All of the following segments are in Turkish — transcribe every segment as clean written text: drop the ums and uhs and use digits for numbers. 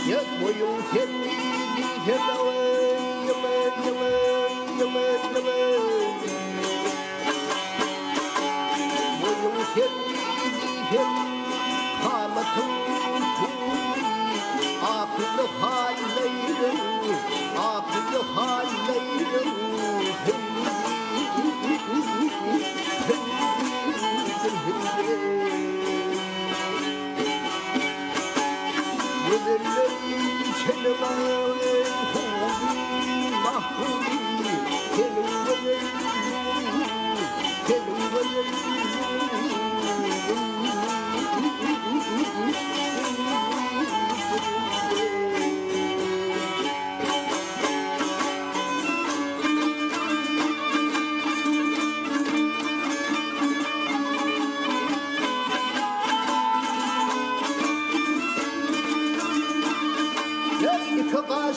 nhất mùa dùng thiên đi đi thiên đâu ơi yếm ơi yếm ơi yếm ơi yếm ơi mùa dùng thiên đi đi thiên khá mà thông thu aklı hallerim aklı hallerim Gönüllerim çelmeğin huri mahuri Gelin gönüllerim, gelin gönüllerim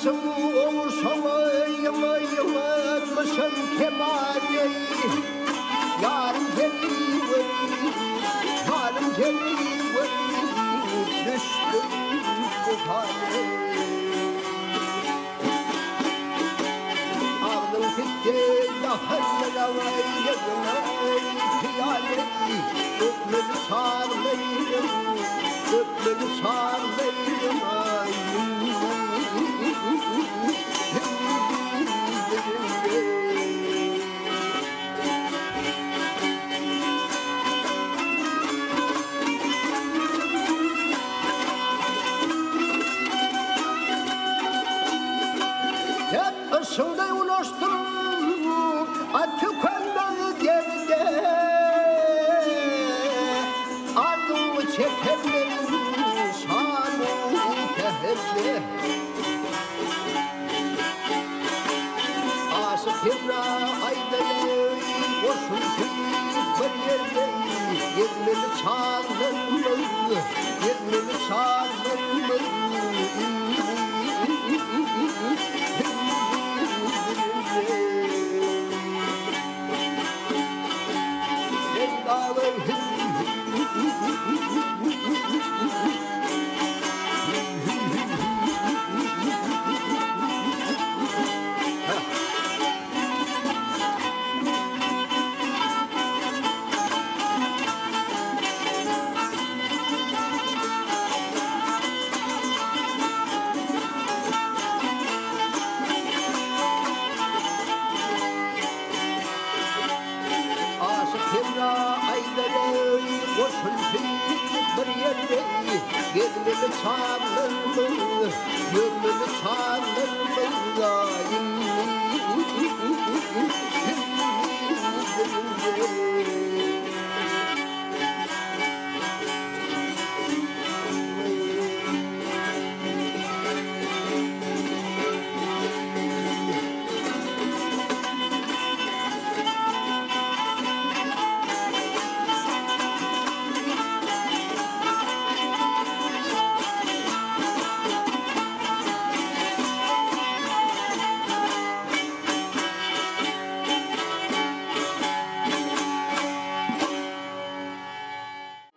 Kaşım olsana yılı yılmışım kemali Yarım geliyor, yarım geliyor Düştüm bu hale Ağzım gitti lahırlara yığına piyale Öpmeli sarmayım, öpmeli sarmayım Başımda ulaştım Atıkönlü geride Ardımı çekenlerin şanı teherde Aşık Emra Ayda'yı boşun bir yerde Yermeli çağlarımı, yermeli çağlarımı Yermeli çağlarımı, yermeli çağlarımı